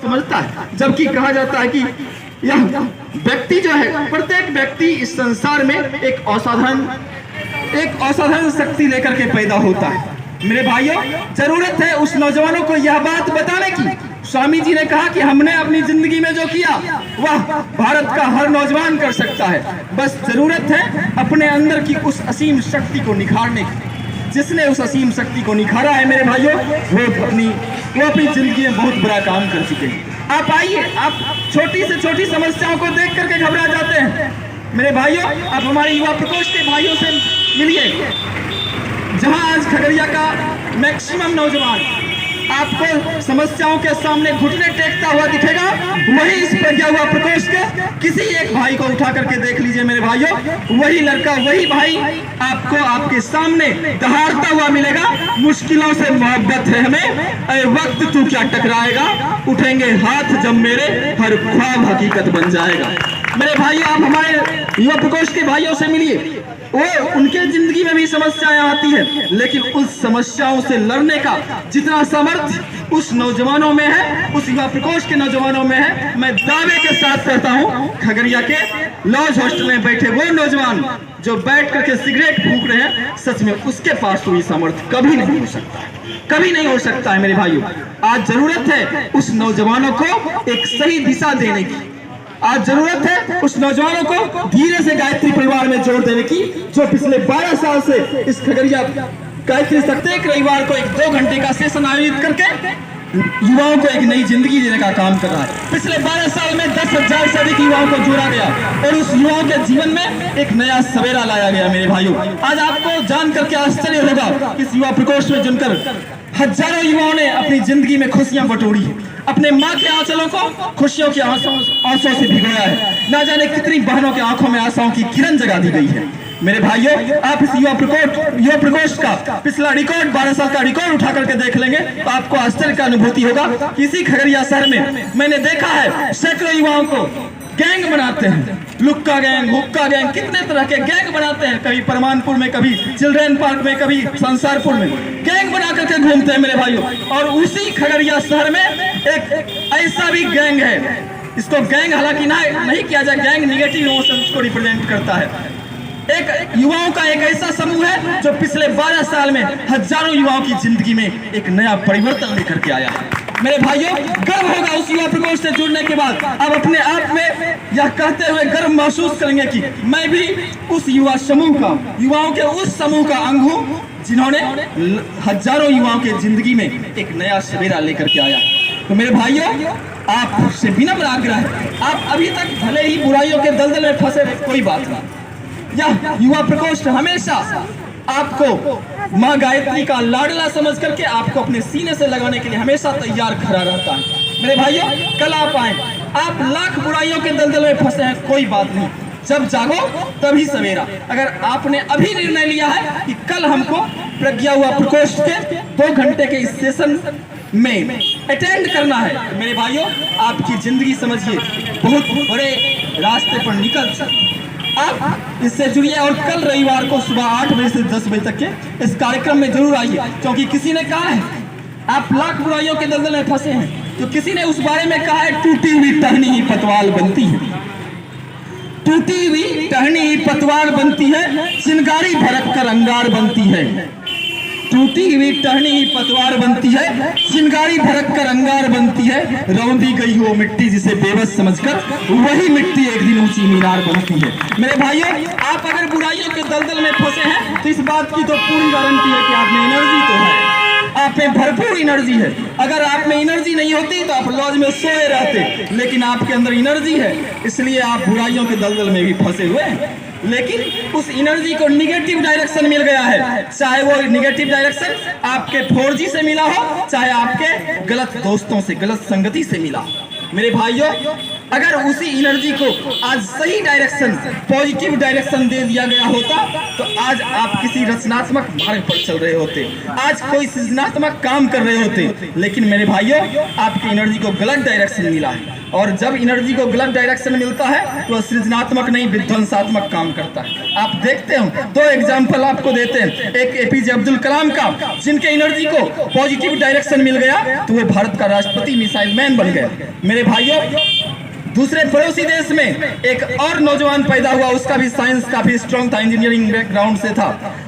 समझता है, जबकि कहा जाता है कि यह व्यक्ति जो है, प्रत्येक व्यक्ति इस संसार में एक असाधारण शक्ति लेकर के पैदा होता है। मेरे भाइयों, जरूरत है उस नौजवानों को यह बात बताने की। स्वामी जी ने कहा कि हमने अपनी जिंदगी में जो किया वह भारत का हर नौजवान कर सकता है, बस जरूरत है अपने अंदर की उस असीम शक्ति को निखारने की। जिसने उस असीम शक्ति को निखारा है मेरे भाइयों, वो अपनी जिंदगी में बहुत बड़ा काम कर चुके हैं। आप आइए, आप छोटी से छोटी समस्याओं को देख करके घबरा जाते हैं। मेरे भाइयों, आप हमारे युवा प्रकोष्ठ के भाइयों से मिलिए। जहां आज खगड़िया का मैक्सिमम नौजवान आपको समस्याओं के सामने घुटने टेकता हुआ दिखेगा, वही इस प्रज्ञा युवा प्रकोष्ठ के किसी एक भाई को उठा करके देख लीजिए मेरे भाइयों, वही लड़का, वही भाई आपको आपके सामने दहाड़ता हुआ मिलेगा। मुश्किलों से मोहब्बत है हमें, अरे वक्त तू क्या टकराएगा, उठेंगे हाथ जब मेरे, हर ख्वाब हकीकत बन जाएगा। मेरे भाइयों, आप हमारे युवा प्रकोष्ठ के भाइयों से मिलिए। वो उनके जिंदगी में भी समस्याएं आती है, लेकिन उस समस्याओं से लड़ने का जितना सामर्थ्य उस नौजवानों में है, उस युवा प्रकोष्ठ के नौजवानों में है, मैं दावे के साथ कहता हूं, खगड़िया के लॉज हॉस्टल में बैठे वो नौजवान जो बैठ करके सिगरेट फूंक रहे हैं, सच में उसके पास कोई सामर्थ्य कभी नहीं हो सकता, कभी नहीं हो सकता है। मेरे भाइयों, आज जरूरत है उस नौजवानों को एक सही दिशा देने की। आज जरूरत है उस नौजवानों को धीरे से गायत्री परिवार में जोड़ देने की, जो पिछले 12 साल से इस खगड़िया गायत्री प्रत्येक रविवार को 1-2 घंटे का सेशन आयोजित करके युवाओं को एक नई जिंदगी देने का काम कर रहा है। पिछले 12 साल में 10,000 से अधिक युवाओं को जोड़ा गया और उस युवाओं के जीवन में एक नया सवेरा लाया गया। मेरे भाइयों, आज आपको जान करके आश्चर्य होगा, इस युवा प्रकोष्ठ में जुड़कर हजारों युवाओं ने अपनी जिंदगी में खुशियां बटोरी है, अपने माँ के आंचलों को खुशियों के आंसुओं से भिगोया है, ना जाने कितनी बहनों के आंखों में आशाओं की किरण जगा दी गई है। मेरे भाइयों, आप इस युवा प्रकोष्ठ का पिछला रिकॉर्ड 12 साल का रिकॉर्ड उठा करके देख लेंगे तो आपको आश्चर्य का अनुभूति होगा। इसी खगड़िया शहर में मैंने देखा है सैकड़ों युवाओं को गैंग बनाते हैं, लुक्का गैंग, हुक्का गैंग, कितने तरह के गैंग बनाते हैं, कभी परमानपुर में, कभी चिल्ड्रेन पार्क में, कभी संसारपुर में गैंग बना करके घूमते हैं मेरे भाइयों। और उसी खगड़िया शहर में एक ऐसा भी गैंग है, इसको गैंग हालांकि नहीं किया जाए, गैंग निगेटिव इमोशंस को रिप्रेजेंट करता है। एक युवाओं का एक ऐसा समूह है जो पिछले 12 साल में हजारों युवाओं की जिंदगी में एक नया परिवर्तन लेकर के आया है। मेरे भाइयों, गर्व होगा उस युवा प्रकोष्ठ से जुड़ने के बाद। अब अपने आप में यह कहते हुए गर्व महसूस करेंगे कि मैं भी उस युवा समूह का, युवाओं के उस समूह का अंग हूं जिन्होंने हजारों युवाओं के जिंदगी में एक नया सवेरा लेकर के आया। तो मेरे भाइयों, आपसे विनम्र आग्रह है, आप अभी तक भले ही बुराइयों के दलदल में फंसे, कोई बात नहीं, यह युवा प्रकोष्ठ हमेशा आपको माँ गायत्री का लाडला समझ करके आपको अपने सीने से लगाने के लिए हमेशा तैयार खड़ा रहता है। मेरे भाइयों, कल आप आए, आप लाख बुराइयों के दलदल में फंसे हैं, कोई बात नहीं, जब जागो तभी सवेरा। अगर आपने अभी निर्णय लिया है कि कल हमको प्रज्ञा युवा प्रकोष्ठ के 2 घंटे के इस सेशन में अटेंड करना है, मेरे भाइयों, आपकी जिंदगी समझिए बहुत बड़े रास्ते पर निकल सकती है। आप इससे जुड़िए और कल रविवार को सुबह 8 बजे से 10 बजे तक के इस कार्यक्रम में जरूर आइए, क्योंकि किसी ने कहा है आप लाख बुराइयों के दलदल में फंसे हैं, तो किसी ने उस बारे में कहा है टूटी हुई टहनी ही पतवार बनती है, टूटी हुई टहनी ही पतवार बनती है, चिंगारी भड़क कर अंगार बनती है, टूटी हुई टहनी ही पतवार बनती है, चिंगारी भड़क कर अंगार बनती है, रौंदी गई हो मिट्टी जिसे बेबस समझकर वही मिट्टी एक दिन ऊंची मीनार बनती है। मेरे भाइयों, आप अगर बुराइयों के दलदल में फंसे हैं तो इस बात की तो पूरी गारंटी है कि आप में एनर्जी तो है, आप में भरपूर एनर्जी है। अगर आप में एनर्जी नहीं होती तो आप लॉज में सोए रहते, लेकिन आपके अंदर एनर्जी है, इसलिए आप बुराइयों के दलदल में भी फंसे हुए हैं। लेकिन उस एनर्जी को निगेटिव डायरेक्शन मिल गया है, चाहे वो निगेटिव डायरेक्शन आपके 4G से मिला हो, चाहे आपके गलत दोस्तों से, गलत संगति से मिला। मेरे भाइयों, अगर उसी एनर्जी को आज सही डायरेक्शन, पॉजिटिव डायरेक्शन दे दिया गया होता तो आज आप किसी रचनात्मक मार्ग पर चल रहे होते, आज कोई सृजनात्मक काम कर रहे होते। लेकिन मेरे भाइयों, आपकी एनर्जी को गलत डायरेक्शन मिला है और जब एनर्जी को गलत डायरेक्शन मिलता है तो सृजनात्मक नहीं विध्वंसात्मक काम करता है। आप देखते हो, दो एग्जाम्पल आपको देते हैं। एक एपीजे अब्दुल कलाम का, जिनके एनर्जी को पॉजिटिव डायरेक्शन मिल गया तो वो भारत का राष्ट्रपति मिसाइल मैन बन गए। मेरे भाइयों, दूसरे पड़ोसी देश में एक और नौजवान पैदा हुआ, उसका भी साइंस काफी स्ट्रांग था, इंजीनियरिंग बैकग्राउंड से था।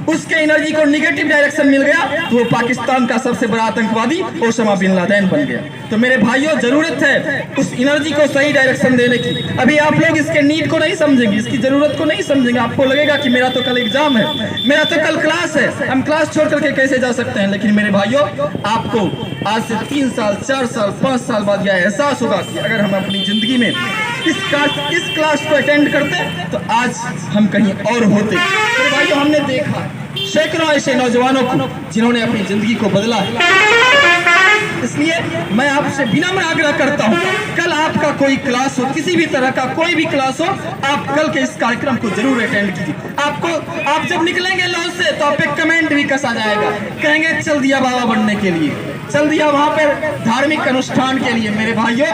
उसके एनर्जी को निगेटिव डायरेक्शन मिल गया तो वो पाकिस्तान का सबसे बड़ा आतंकवादी ओसामा बिन लादेन बन गया। तो मेरे भाइयों, जरूरत है उस एनर्जी को सही डायरेक्शन देने की। अभी आप लोग इसके नीड को नहीं समझेंगे, इसकी जरूरत को नहीं समझेंगे। आपको लगेगा कि मेरा तो कल एग्जाम है, मेरा तो कल क्लास है, हम क्लास छोड़ करके कैसे जा सकते हैं। लेकिन मेरे भाइयों, आपको आज से 3 साल 4 साल 5 साल बाद यह एहसास होगा कि अगर हम अपनी जिंदगी में इस क्लास को अटेंड करते तो आज हम कहीं और होते। मेरे भाइयों, हमने देखा सैकड़ों ऐसे नौजवानों को जिन्होंने अपनी जिंदगी को बदला है। इसलिए मैं आपसे विनम्र आग्रह करता हूं, कल आपका कोई क्लास हो, किसी भी तरह का कोई भी क्लास हो, आप कल के इस कार्यक्रम को जरूर अटेंड कीजिए। आप जब निकलेंगे लॉज से तो आप पे कमेंट भी कसा जाएगा, कहेंगे चल दिया बाबा बनने के लिए, चल दिया वहां पर धार्मिक अनुष्ठान के लिए। मेरे भाइयों,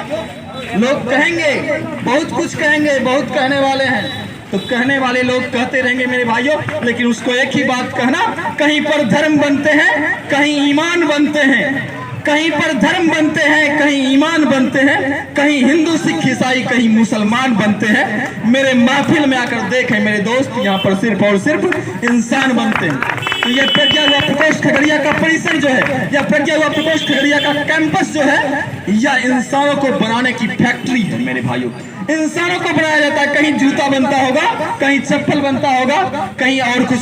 लोग कहेंगे, बहुत कुछ कहेंगे, बहुत कहने वाले हैं, तो कहने वाले लोग कहते रहेंगे मेरे भाइयों, लेकिन उसको एक ही बात कहना, कहीं पर धर्म बनते हैं, कहीं ईमान बनते हैं, कहीं पर धर्म बनते हैं, कहीं ईमान बनते हैं, कहीं हिंदू सिख ईसाई कहीं मुसलमान बनते हैं। मेरे महफिल में आकर देखें मेरे दोस्त, यहाँ पर सिर्फ और सिर्फ इंसान बनते हैं। तो ये प्रज्ञा युवा प्रकोष्ठ खगड़िया का परिसर जो है, या प्रज्ञा युवा प्रकोष्ठ खगड़िया का कैंपस जो है, यह इंसानों को बनाने की फैक्ट्री है। मेरे भाइयों, इंसानों को बनाया जाता है, कहीं जूता बनता होगा, कहीं चप्पल बनता होगा, कहीं और कुछ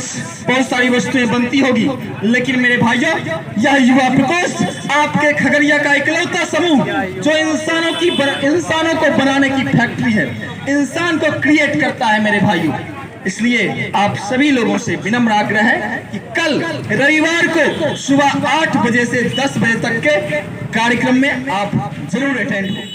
बहुत सारी वस्तुएं बनती होगी। लेकिन मेरे भाइयों, यह युवा प्रकोष्ठ आपके खगड़िया का इकलौता समूह जो इंसानों को बनाने की फैक्ट्री है, इंसान को क्रिएट करता है। मेरे भाइयों, इसलिए आप सभी लोगों से विनम्र आग्रह है कि कल रविवार को सुबह 8 बजे से 10 बजे तक के कार्यक्रम में आप जरूर अटेंड करें।